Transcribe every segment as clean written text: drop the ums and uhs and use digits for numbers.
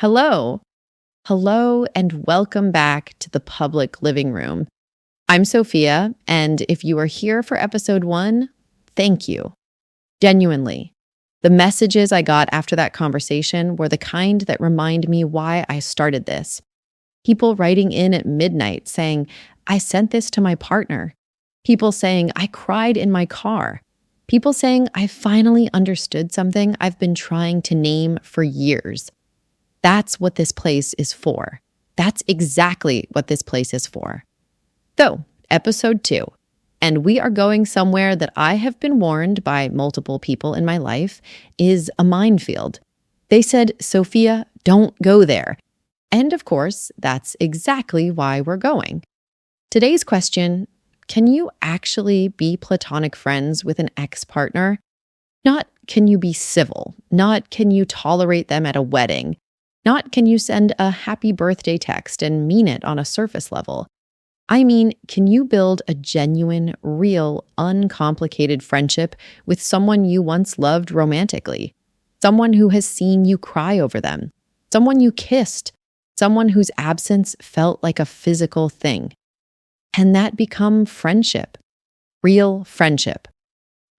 Hello. Hello, and welcome back to the public living room. I'm Sophia, and if you are here for episode 1, thank you. Genuinely. The messages I got after that conversation were the kind that remind me why I started this. People writing in at midnight saying, I sent this to my partner. People saying, I cried in my car. People saying, I finally understood something I've been trying to name for years. That's what this place is for. That's exactly what this place is for. So, episode 2. And we are going somewhere that I have been warned by multiple people in my life is a minefield. They said, Sophia, don't go there. And of course, that's exactly why we're going. Today's question, can you actually be platonic friends with an ex-partner? Not can you be civil, not can you tolerate them at a wedding, not can you send a happy birthday text and mean it on a surface level. I mean, can you build a genuine, real, uncomplicated friendship with someone you once loved romantically? Someone who has seen you cry over them? Someone you kissed? Someone whose absence felt like a physical thing? Can that become friendship? Real friendship?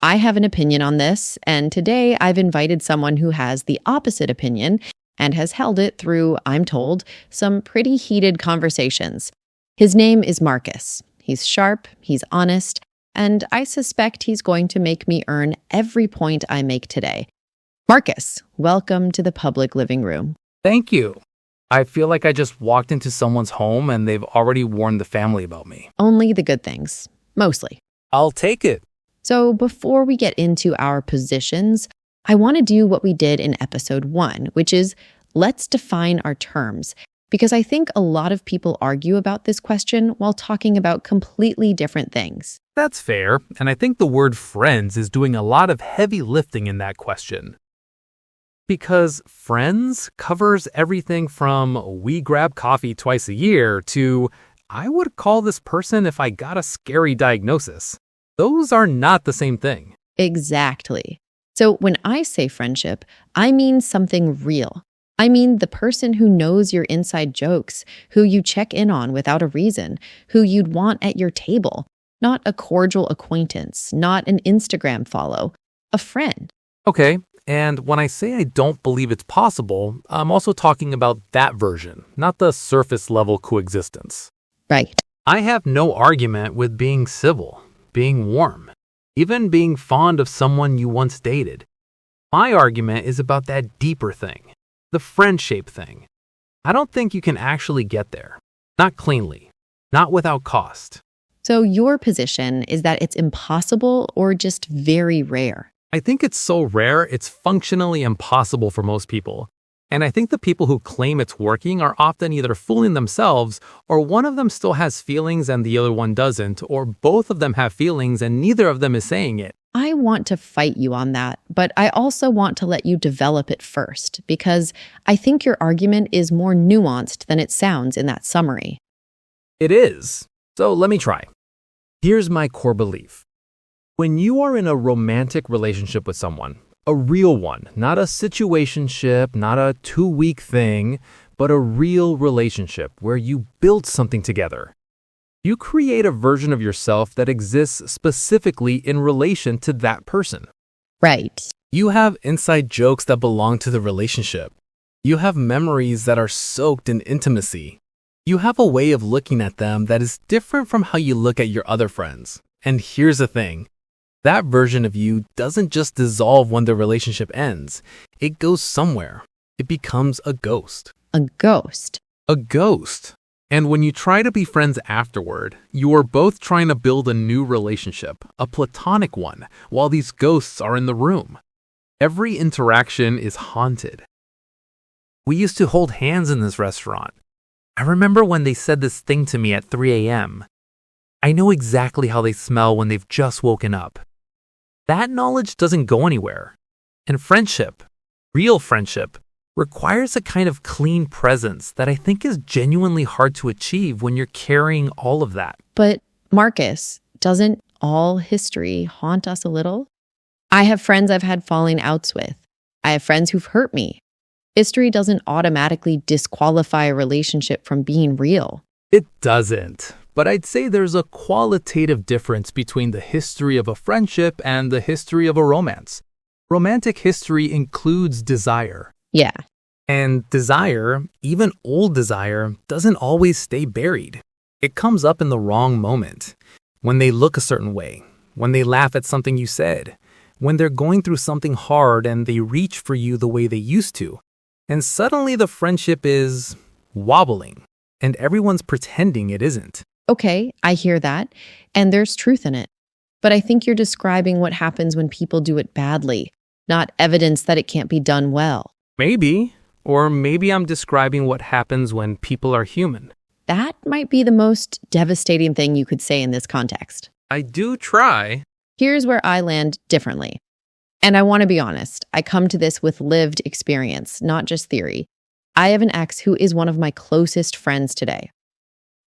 I have an opinion on this, and today I've invited someone who has the opposite opinion and has held it through, I'm told, some pretty heated conversations. His name is Marcus. He's sharp, he's honest, and I suspect he's going to make me earn every point I make today. Marcus, welcome to the public living room. Thank you. I feel like I just walked into someone's home and they've already warned the family about me. Only the good things. Mostly. I'll take it. So before we get into our positions, I want to do what we did in episode 1, which is let's define our terms, because I think a lot of people argue about this question while talking about completely different things. That's fair, and I think the word friends is doing a lot of heavy lifting in that question. Because friends covers everything from we grab coffee twice a year to I would call this person if I got a scary diagnosis. Those are not the same thing. Exactly. So when I say friendship, I mean something real. I mean the person who knows your inside jokes, who you check in on without a reason, who you'd want at your table. Not a cordial acquaintance, not an Instagram follow, a friend. Okay, and when I say I don't believe it's possible, I'm also talking about that version, not the surface level coexistence. Right. I have no argument with being civil, being warm, even being fond of someone you once dated. My argument is about that deeper thing, the friend-shaped thing. I don't think you can actually get there. Not cleanly, not without cost. So your position is that it's impossible or just very rare? I think it's so rare, it's functionally impossible for most people. And I think the people who claim it's working are often either fooling themselves, or one of them still has feelings and the other one doesn't, or both of them have feelings and neither of them is saying it. I want to fight you on that, but I also want to let you develop it first, because I think your argument is more nuanced than it sounds in that summary. It is. So let me try. Here's my core belief. When you are in a romantic relationship with someone, a real one, not a situationship, not a 2-week thing, but a real relationship where you build something together. You create a version of yourself that exists specifically in relation to that person. Right. You have inside jokes that belong to the relationship. You have memories that are soaked in intimacy. You have a way of looking at them that is different from how you look at your other friends. And here's the thing. That version of you doesn't just dissolve when the relationship ends. It goes somewhere. It becomes a ghost. A ghost. A ghost. And when you try to be friends afterward, you are both trying to build a new relationship, a platonic one, while these ghosts are in the room. Every interaction is haunted. We used to hold hands in this restaurant. I remember when they said this thing to me at 3 a.m. I know exactly how they smell when they've just woken up. That knowledge doesn't go anywhere. And friendship, real friendship, requires a kind of clean presence that I think is genuinely hard to achieve when you're carrying all of that. But Marcus, doesn't all history haunt us a little? I have friends I've had falling outs with. I have friends who've hurt me. History doesn't automatically disqualify a relationship from being real. It doesn't. But I'd say there's a qualitative difference between the history of a friendship and the history of a romance. Romantic history includes desire. Yeah. And desire, even old desire, doesn't always stay buried. It comes up in the wrong moment. When they look a certain way, when they laugh at something you said, when they're going through something hard and they reach for you the way they used to. And suddenly the friendship is wobbling, and everyone's pretending it isn't. Okay, I hear that, and there's truth in it. But I think you're describing what happens when people do it badly, not evidence that it can't be done well. Maybe. Or maybe I'm describing what happens when people are human. That might be the most devastating thing you could say in this context. I do try. Here's where I land differently. And I want to be honest, I come to this with lived experience, not just theory. I have an ex who is one of my closest friends today.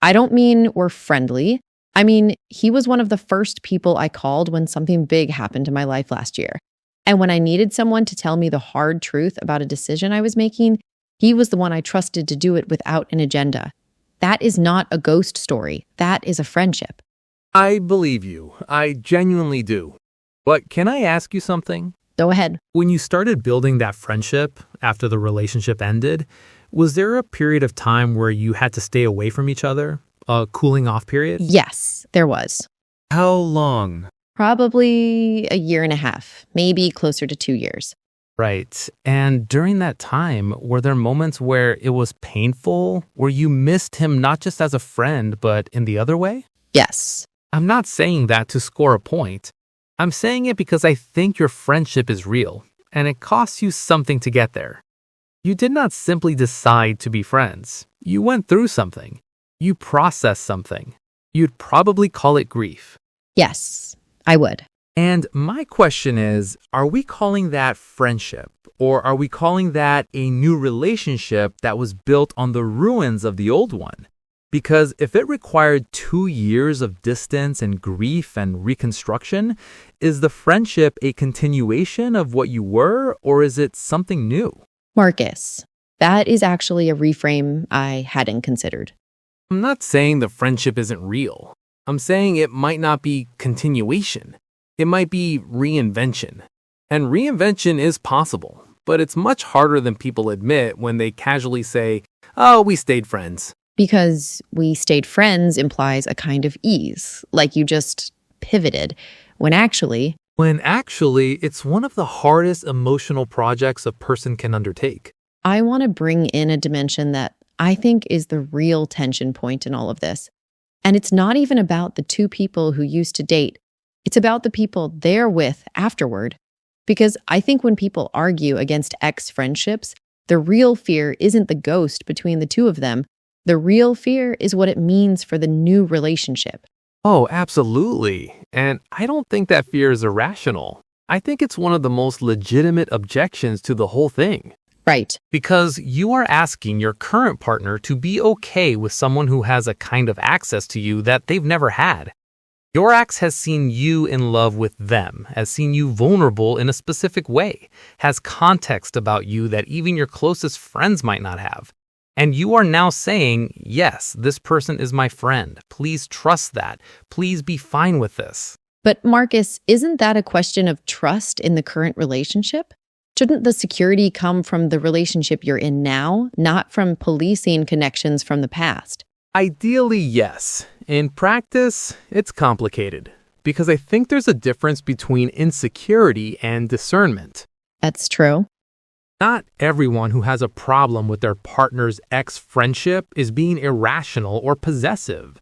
I don't mean we're friendly. I mean, he was one of the first people I called when something big happened in my life last year. And when I needed someone to tell me the hard truth about a decision I was making, he was the one I trusted to do it without an agenda. That is not a ghost story. That is a friendship. I believe you. I genuinely do. But can I ask you something? Go ahead. When you started building that friendship after the relationship ended, was there a period of time where you had to stay away from each other? A cooling off period? Yes, there was. How long? Probably a year and a half, maybe closer to 2 years. Right. And during that time, were there moments where it was painful, where you missed him not just as a friend, but in the other way? Yes. I'm not saying that to score a point. I'm saying it because I think your friendship is real, and it costs you something to get there. You did not simply decide to be friends. You went through something. You processed something. You'd probably call it grief. Yes, I would. And my question is, are we calling that friendship? Or are we calling that a new relationship that was built on the ruins of the old one? Because if it required 2 years of distance and grief and reconstruction, is the friendship a continuation of what you were, or is it something new? Marcus, that is actually a reframe I hadn't considered. I'm not saying the friendship isn't real. I'm saying it might not be continuation. It might be reinvention. And reinvention is possible, but it's much harder than people admit when they casually say, "Oh, we stayed friends." Because we stayed friends implies a kind of ease, like you just pivoted, when actually, it's one of the hardest emotional projects a person can undertake. I want to bring in a dimension that I think is the real tension point in all of this. And it's not even about the two people who used to date. It's about the people they're with afterward. Because I think when people argue against ex-friendships, the real fear isn't the ghost between the two of them. The real fear is what it means for the new relationship. Oh, absolutely. And I don't think that fear is irrational. I think it's one of the most legitimate objections to the whole thing. Right. Because you are asking your current partner to be okay with someone who has a kind of access to you that they've never had. Your ex has seen you in love with them, has seen you vulnerable in a specific way, has context about you that even your closest friends might not have. And you are now saying, yes, this person is my friend. Please trust that. Please be fine with this. But Marcus, isn't that a question of trust in the current relationship? Shouldn't the security come from the relationship you're in now, not from policing connections from the past? Ideally, yes. In practice, it's complicated. Because I think there's a difference between insecurity and discernment. That's true. Not everyone who has a problem with their partner's ex-friendship is being irrational or possessive.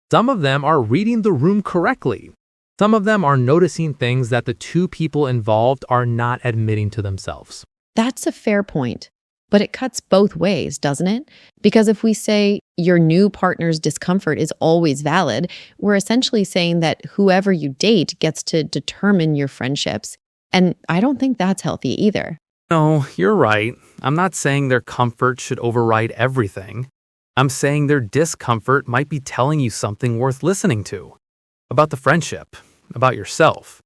Some of them are reading the room correctly. Some of them are noticing things that the two people involved are not admitting to themselves. That's a fair point. But it cuts both ways, doesn't it? Because if we say your new partner's discomfort is always valid, we're essentially saying that whoever you date gets to determine your friendships. And I don't think that's healthy either. No, you're right. I'm not saying their comfort should override everything. I'm saying their discomfort might be telling you something worth listening to. About the friendship, about yourself,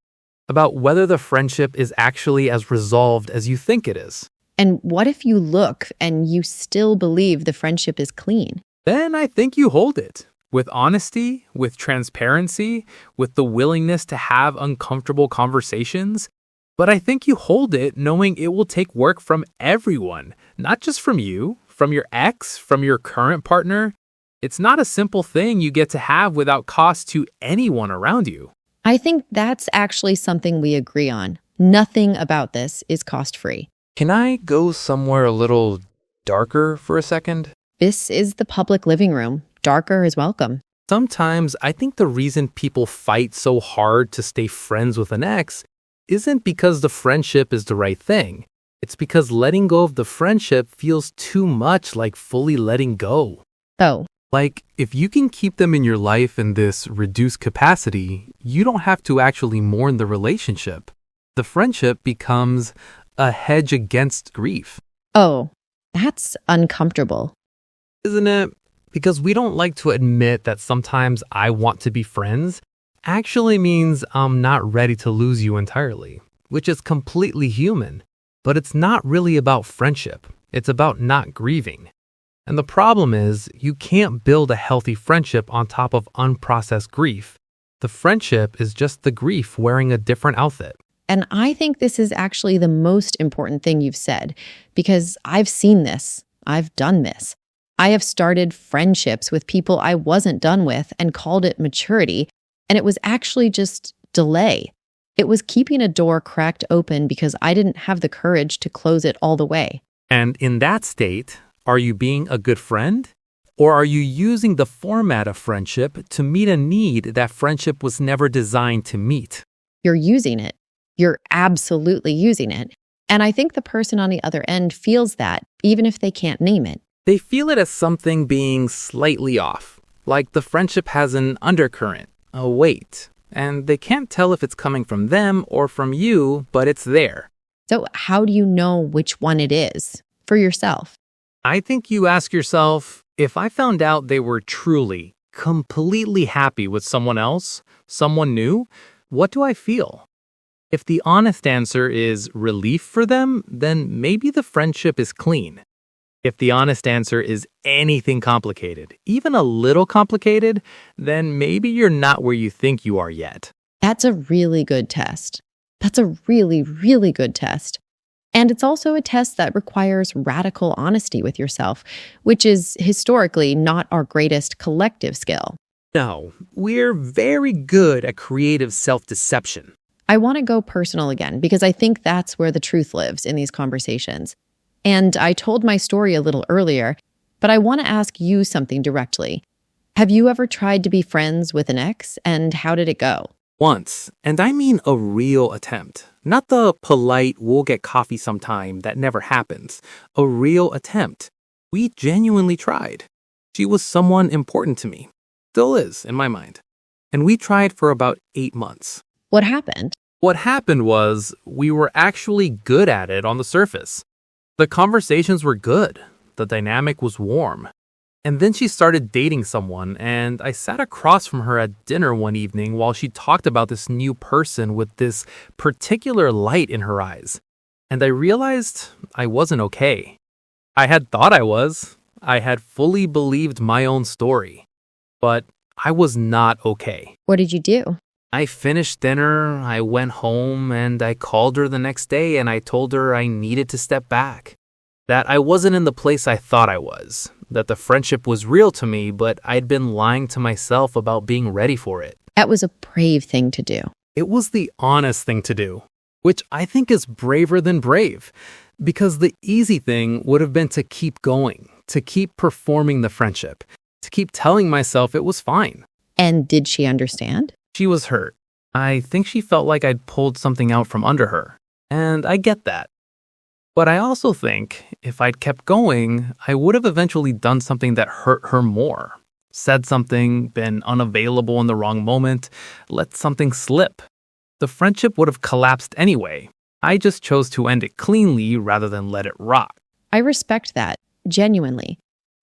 about whether the friendship is actually as resolved as you think it is. And what if you look and you still believe the friendship is clean? Then I think you hold it. With honesty, with transparency, with the willingness to have uncomfortable conversations. But I think you hold it knowing it will take work from everyone, not just from you, from your ex, from your current partner. It's not a simple thing you get to have without cost to anyone around you. I think that's actually something we agree on. Nothing about this is cost-free. Can I go somewhere a little darker for a second? This is the public living room. Darker is welcome. Sometimes I think the reason people fight so hard to stay friends with an ex isn't because the friendship is the right thing. It's because letting go of the friendship feels too much like fully letting go. Oh, Like, if you can keep them in your life in this reduced capacity, you don't have to actually mourn the relationship. The friendship becomes a hedge against grief, oh, that's uncomfortable. isn't it? Because we don't like to admit that sometimes I want to be friends actually means I'm not ready to lose you entirely, which is completely human. But it's not really about friendship. It's about not grieving. And the problem is, you can't build a healthy friendship on top of unprocessed grief. The friendship is just the grief wearing a different outfit. And I think this is actually the most important thing you've said, because I've seen this. I've done this. I have started friendships with people I wasn't done with and called it maturity, and it was actually just delay. It was keeping a door cracked open because I didn't have the courage to close it all the way. And in that state, are you being a good friend? Or are you using the format of friendship to meet a need that friendship was never designed to meet? You're using it. You're absolutely using it. And I think the person on the other end feels that, even if they can't name it. They feel it as something being slightly off, like the friendship has an undercurrent, a weight, and they can't tell if it's coming from them or from you, but it's there. So how do you know which one it is for yourself? I think you ask yourself, if I found out they were truly, completely happy with someone else, someone new, what do I feel? If the honest answer is relief for them, then maybe the friendship is clean. If the honest answer is anything complicated, even a little complicated, then maybe you're not where you think you are yet. That's a really good test. That's a really, really good test. And it's also a test that requires radical honesty with yourself, which is historically not our greatest collective skill. No, we're very good at creative self-deception. I want to go personal again because I think that's where the truth lives in these conversations. And I told my story a little earlier, but I want to ask you something directly. Have you ever tried to be friends with an ex, and how did it go? Once, and I mean a real attempt. Not the polite, we'll get coffee sometime that never happens. A real attempt. We genuinely tried. She was someone important to me. Still is, in my mind. And we tried for about 8 months. What happened? What happened was we were actually good at it on the surface. The conversations were good. The dynamic was warm. And then she started dating someone, and I sat across from her at dinner one evening while she talked about this new person with this particular light in her eyes. And I realized I wasn't okay. I had thought I was. I had fully believed my own story. But I was not okay. What did you do? I finished dinner, I went home, and I called her the next day and I told her I needed to step back. That I wasn't in the place I thought I was. That the friendship was real to me, but I'd been lying to myself about being ready for it. That was a brave thing to do. It was the honest thing to do, which I think is braver than brave. Because the easy thing would have been to keep going, to keep performing the friendship, to keep telling myself it was fine. And did she understand? She was hurt. I think she felt like I'd pulled something out from under her. And I get that. But I also think if I'd kept going, I would have eventually done something that hurt her more. Said something, been unavailable in the wrong moment, let something slip. The friendship would have collapsed anyway. I just chose to end it cleanly rather than let it rot. I respect that, genuinely.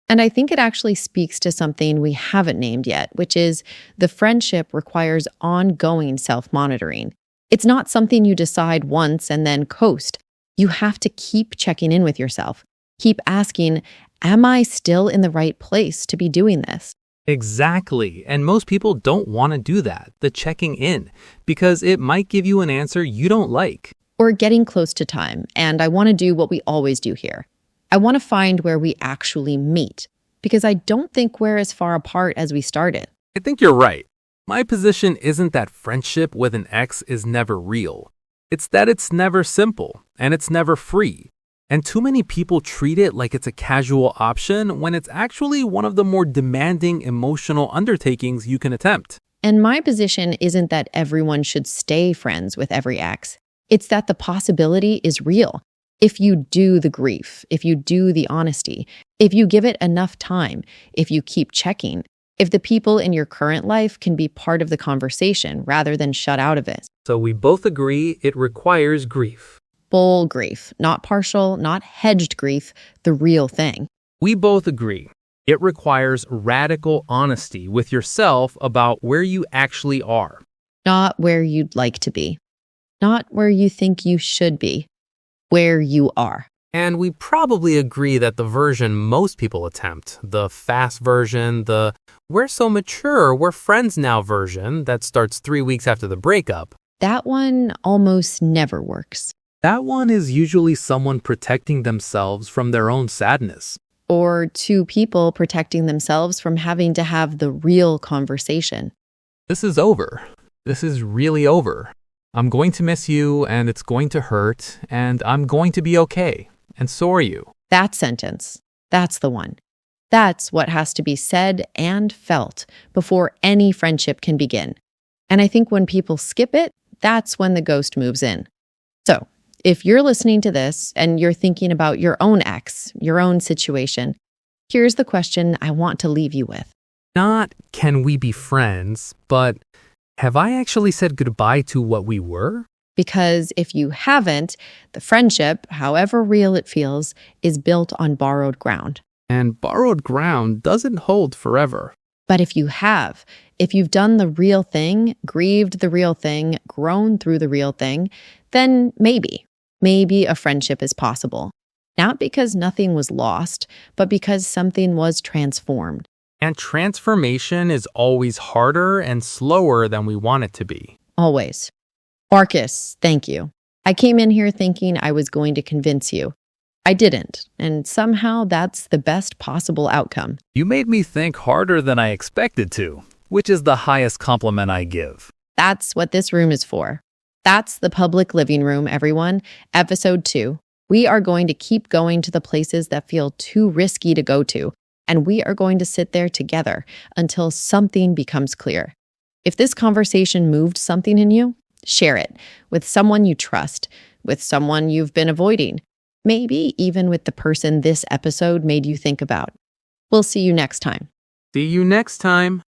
And I think it actually speaks to something we haven't named yet, which is the friendship requires ongoing self-monitoring. It's not something you decide once and then coast. You have to keep checking in with yourself. Keep asking, am I still in the right place to be doing this? Exactly. And most people don't want to do that, the checking in, because it might give you an answer you don't like. We're getting close to time, and I want to do what we always do here. I want to find where we actually meet, because I don't think we're as far apart as we started. I think you're right. My position isn't that friendship with an ex is never real. It's that it's never simple, and it's never free. And too many people treat it like it's a casual option when it's actually one of the more demanding emotional undertakings you can attempt. And my position isn't that everyone should stay friends with every ex. It's that the possibility is real. If you do the grief, if you do the honesty, if you give it enough time, if you keep checking, if the people in your current life can be part of the conversation rather than shut out of it. So we both agree it requires grief. Full grief, not partial, not hedged grief, the real thing. We both agree. It requires radical honesty with yourself about where you actually are. Not where you'd like to be. Not where you think you should be. Where you are. And we probably agree that the version most people attempt, the fast version, the we're so mature, we're friends now version that starts 3 weeks after the breakup, That one almost never works. that one is usually someone protecting themselves from their own sadness. Or two people protecting themselves from having to have the real conversation. This is over. This is really over. I'm going to miss you, and it's going to hurt, and I'm going to be okay, and so are you. That sentence, that's the one. That's what has to be said and felt before any friendship can begin. And I think when people skip it, that's when the ghost moves in. So, if you're listening to this and you're thinking about your own ex, your own situation, here's the question I want to leave you with. Not can we be friends, but have I actually said goodbye to what we were? Because if you haven't, the friendship, however real it feels, is built on borrowed ground. And borrowed ground doesn't hold forever. But if you have, if you've done the real thing, grieved the real thing, grown through the real thing, then maybe a friendship is possible. Not because nothing was lost, but because something was transformed. And transformation is always harder and slower than we want it to be. Always. Marcus, thank you. I came in here thinking I was going to convince you. I didn't, and somehow that's the best possible outcome. You made me think harder than I expected to, which is the highest compliment I give. That's what this room is for. That's the public living room, everyone. Episode 2. We are going to keep going to the places that feel too risky to go to, and we are going to sit there together until something becomes clear. If this conversation moved something in you, share it with someone you trust, with someone you've been avoiding, maybe even with the person this episode made you think about. We'll see you next time. See you next time.